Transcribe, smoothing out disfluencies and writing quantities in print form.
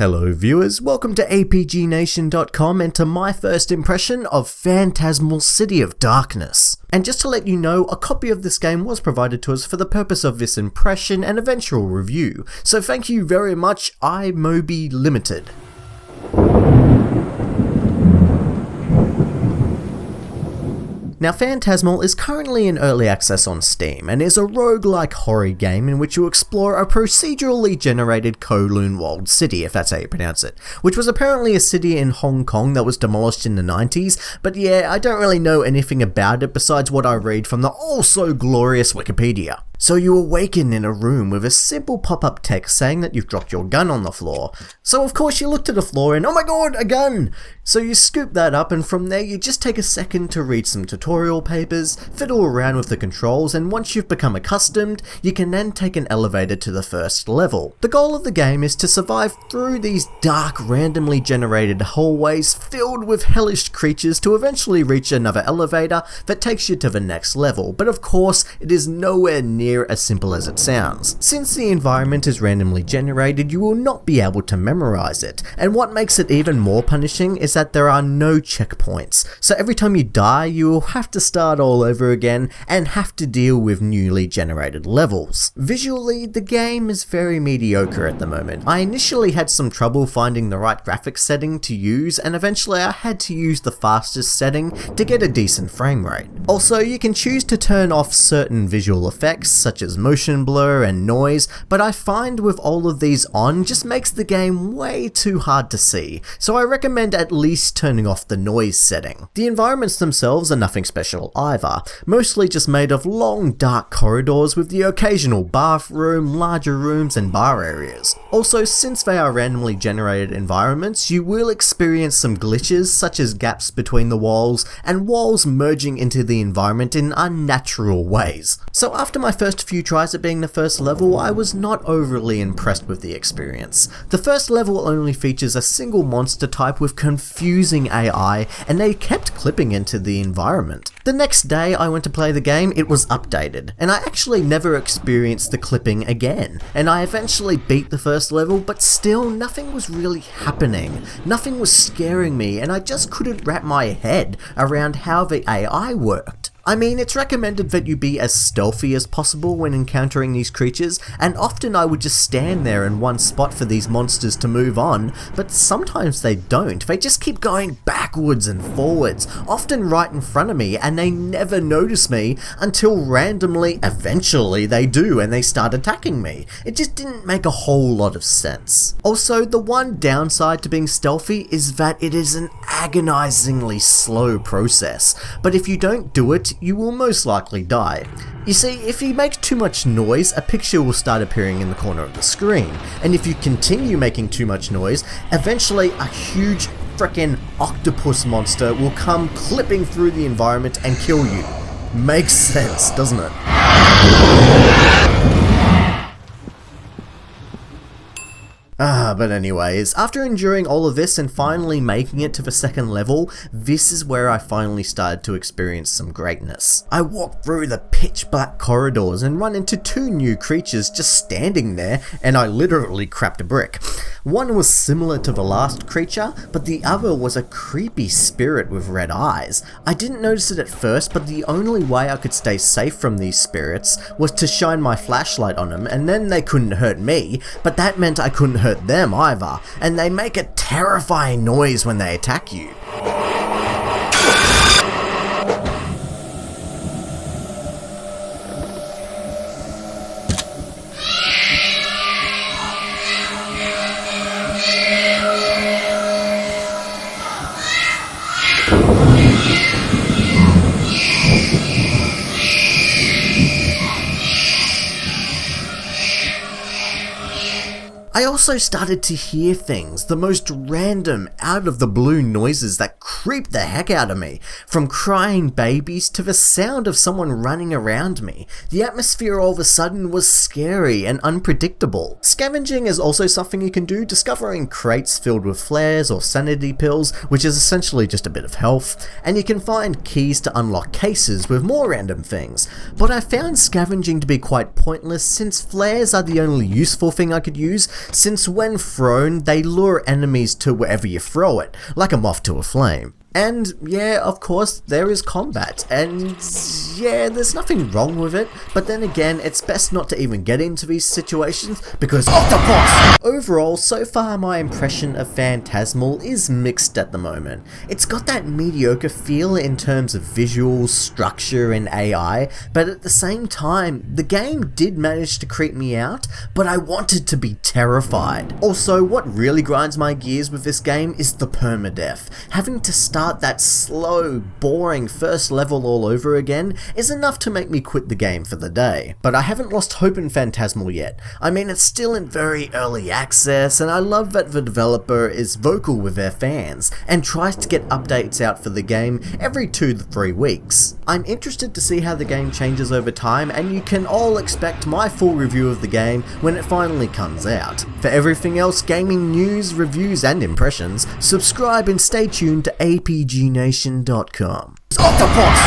Hello viewers, welcome to APGNation.com and to my first impression of Phantasmal City of Darkness. And just to let you know, a copy of this game was provided to us for the purpose of this impression and eventual review, so thank you very much, iMoby Limited. Now, Phantasmal is currently in early access on Steam and is a roguelike horror game in which you explore a procedurally generated Kowloon walled city, if that's how you pronounce it, which was apparently a city in Hong Kong that was demolished in the 90s, but yeah, I don't really know anything about it besides what I read from the oh-so-glorious Wikipedia. So you awaken in a room with a simple pop-up text saying that you've dropped your gun on the floor. So of course you look to the floor and oh my god, a gun! So you scoop that up and from there you just take a second to read some tutorial papers, fiddle around with the controls, and once you've become accustomed, you can then take an elevator to the first level. The goal of the game is to survive through these dark, randomly generated hallways filled with hellish creatures to eventually reach another elevator that takes you to the next level, but of course it is nowhere near as simple as it sounds. Since the environment is randomly generated, you will not be able to memorize it, and what makes it even more punishing is that there are no checkpoints, so every time you die you will have to start all over again and have to deal with newly generated levels. Visually, the game is very mediocre at the moment. I initially had some trouble finding the right graphics setting to use, and eventually I had to use the fastest setting to get a decent frame rate. Also, you can choose to turn off certain visual effects such as motion blur and noise, but I find with all of these on just makes the game way too hard to see, so I recommend at least turning off the noise setting. The environments themselves are nothing special either, mostly just made of long dark corridors with the occasional bathroom, larger rooms and bar areas. Also, since they are randomly generated environments, you will experience some glitches such as gaps between the walls and walls merging into the environment in unnatural ways. So after my first few tries at being the first level, I was not overly impressed with the experience. The first level only features a single monster type with confusing AI, and they kept clipping into the environment. The next day I went to play the game, it was updated, and I actually never experienced the clipping again, and I eventually beat the first level, but still nothing was really happening. Nothing was scaring me, and I just couldn't wrap my head around how the AI worked. I mean, it's recommended that you be as stealthy as possible when encountering these creatures, and often I would just stand there in one spot for these monsters to move on, but sometimes they don't. They just keep going backwards and forwards, often right in front of me, and they never notice me until randomly, eventually they do, and they start attacking me. It just didn't make a whole lot of sense. Also, the one downside to being stealthy is that it is an agonizingly slow process, but if you don't do it, you will most likely die. You see, if you make too much noise, a picture will start appearing in the corner of the screen, and if you continue making too much noise, eventually a huge frickin' octopus monster will come clipping through the environment and kill you. Makes sense, doesn't it? But anyways, after enduring all of this and finally making it to the second level, this is where I finally started to experience some greatness. I walked through the pitch black corridors and run into two new creatures just standing there, and I literally crapped a brick. One was similar to the last creature, but the other was a creepy spirit with red eyes. I didn't notice it at first, but the only way I could stay safe from these spirits was to shine my flashlight on them, and then they couldn't hurt me, but that meant I couldn't hurt them either, and they make a terrifying noise when they attack you. I also started to hear things, the most random, out of the blue noises that creeped the heck out of me, from crying babies to the sound of someone running around me. The atmosphere all of a sudden was scary and unpredictable. Scavenging is also something you can do, discovering crates filled with flares or sanity pills, which is essentially just a bit of health, and you can find keys to unlock cases with more random things. But I found scavenging to be quite pointless since flares are the only useful thing I could use, since when thrown, they lure enemies to wherever you throw it, like a moth to a flame. And yeah, of course, there is combat, and yeah, there's nothing wrong with it, but then again, it's best not to even get into these situations, because octopus! Overall, so far my impression of Phantasmal is mixed at the moment. It's got that mediocre feel in terms of visuals, structure, and AI, but at the same time, the game did manage to creep me out, but I wanted to be terrified. Also, what really grinds my gears with this game is the permadeath. Having to start that slow, boring first level all over again is enough to make me quit the game for the day. But I haven't lost hope in Phantasmal yet. I mean, it's still in very early access, and I love that the developer is vocal with their fans and tries to get updates out for the game every 2 to 3 weeks. I'm interested to see how the game changes over time, and you can all expect my full review of the game when it finally comes out. For everything else gaming news, reviews, and impressions, subscribe and stay tuned to APGNation.com. Octopus!